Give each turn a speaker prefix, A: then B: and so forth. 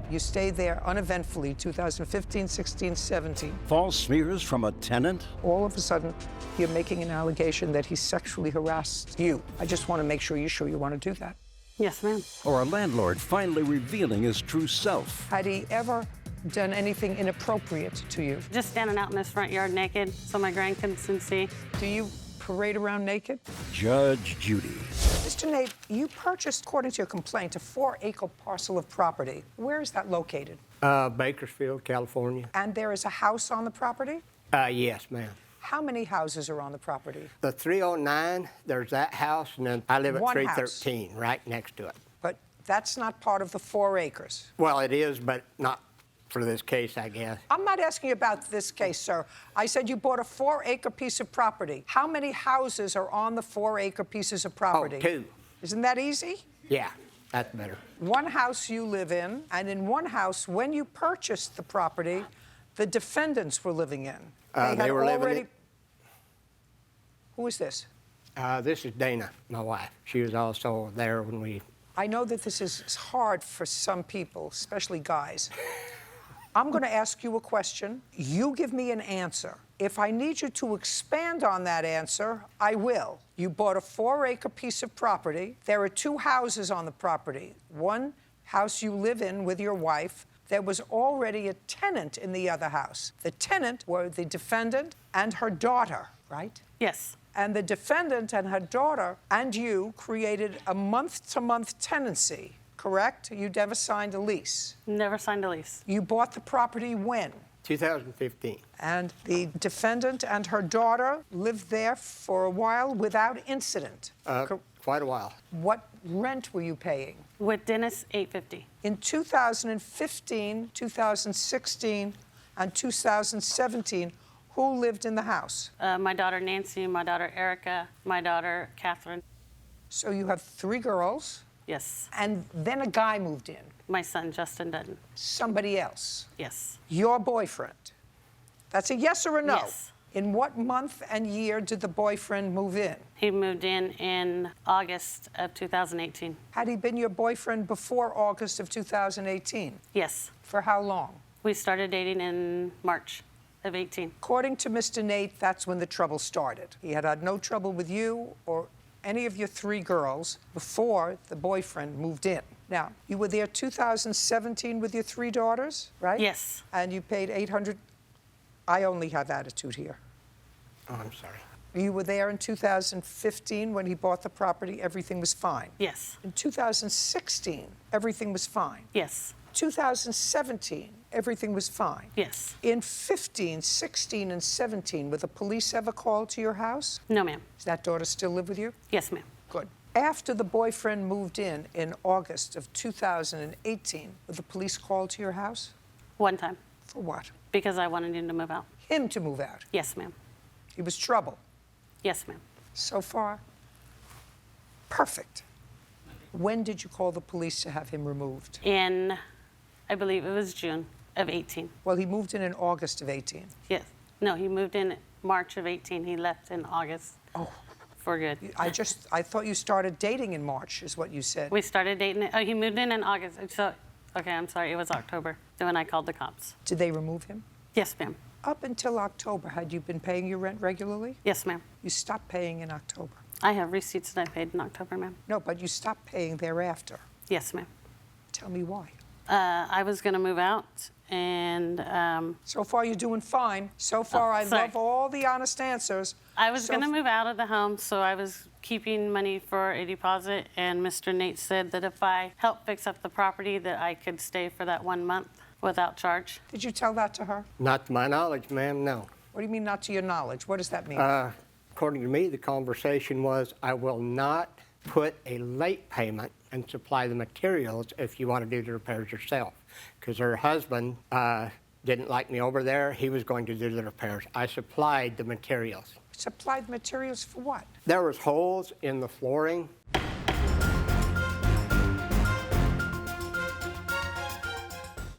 A: You stayed there uneventfully 2015, 16, 17.
B: False smears from a tenant?
A: All of a sudden, you're making an allegation that he sexually harassed you. I just want to make sure you want to do that.
C: Yes, ma'am.
B: Or a landlord finally revealing his true self?
A: Had he ever done anything inappropriate to you?
C: Just standing out in his front yard naked so my grandkids can see.
A: Do you parade around naked?
B: Judge Judy.
A: Mr. Nate, you purchased, according to your complaint, a 4-acre parcel of property. Where is that located?
D: Bakersfield, California.
A: And there is a house on the property?
D: Yes, ma'am.
A: How many houses are on the property?
D: The 309, there's that house, and then I live at
A: One
D: 313, right next to it.
A: But that's not part of the 4 acres.
D: Well, it is, but not for this case, I guess.
A: I'm not asking you about this case, sir. I said you bought a 4-acre piece of property. How many houses are on the 4-acre pieces of property?
D: Oh, 2.
A: Isn't that easy?
D: Yeah, that's better.
A: One house you live in, and in one house, when you purchased the property, the defendants were living in.
D: They were living in...
A: Who is this?
D: This is Dana, my wife. She was also there when we...
A: I know that this is hard for some people, especially guys. I'm going to ask you a question. You give me an answer. If I need you to expand on that answer, I will. You bought a 4-acre piece of property. There are 2 houses on the property. One house you live in with your wife. There was already a tenant in the other house. The tenant were the defendant and her daughter, right?
C: Yes.
A: And the defendant and her daughter and you created a month-to-month tenancy, correct? You never signed a lease.
C: Never signed a lease.
A: You bought the property when?
D: 2015.
A: And the defendant and her daughter lived there for a while without incident.
D: Quite a while.
A: What rent were you paying?
C: With Dennis, $850.
A: In 2015, 2016, and 2017, who lived in the house?
C: My daughter Nancy, my daughter Erica, my daughter Catherine.
A: So you have 3 girls.
C: Yes.
A: And then a guy moved in.
C: My son Justin Dutton.
A: Somebody else.
C: Yes.
A: Your boyfriend. That's a yes or a no?
C: Yes.
A: In what month and year did the boyfriend move in?
C: He moved in August of 2018.
A: Had he been your boyfriend before August of 2018?
C: Yes.
A: For how long?
C: We started dating in March of 18.
A: According to Mr. Nate, that's when the trouble started. He had no trouble with you or any of your 3 girls before the boyfriend moved in. Now, you were there 2017 with your 3 daughters, right?
C: Yes.
A: And you paid $800. I only have attitude here.
D: Oh, I'm sorry.
A: You were there in 2015 when he bought the property, everything was fine.
C: Yes.
A: In 2016, everything was fine.
C: Yes.
A: 2017, everything was fine.
C: Yes.
A: In 15, 16, and 17, were the police ever called to your house?
C: No, ma'am.
A: Does that daughter still live with you?
C: Yes, ma'am.
A: Good. After the boyfriend moved in August of 2018, were the police called to your house?
C: One time.
A: For what?
C: Because I wanted him to move out.
A: Him to move out?
C: Yes, ma'am.
A: He was trouble?
C: Yes, ma'am.
A: So far, perfect. When did you call the police to have him removed?
C: In, I believe it was June of 18.
A: Well, he moved in August of 18.
C: Yes. No, he moved in March of 18. He left in August.
A: Oh.
C: For good.
A: I thought you started dating in March, is what you said.
C: We started dating. Oh, he moved in August. So, okay, I'm sorry. It was October. Then when I called the cops.
A: Did they remove him?
C: Yes, ma'am.
A: Up until October, had you been paying your rent regularly?
C: Yes, ma'am.
A: You stopped paying in October.
C: I have receipts that I paid in October, ma'am.
A: No, but you stopped paying thereafter.
C: Yes, ma'am.
A: Tell me why.
C: I was going to move out, and...
A: So far, you're doing fine. So far, I love all the honest answers.
C: I was going to move out of the home, so I was keeping money for a deposit, and Mr. Nate said that if I helped fix up the property, that I could stay for that 1 month without charge.
A: Did you tell that to her?
D: Not to my knowledge, ma'am, no.
A: What do you mean, not to your knowledge? What does that mean?
D: According to me, the conversation was, I will not put a late payment and supply the materials if you want to do the repairs yourself. Because her husband didn't like me over there. He was going to do the repairs. I supplied the materials.
A: Supplied materials for what?
D: There was holes in the flooring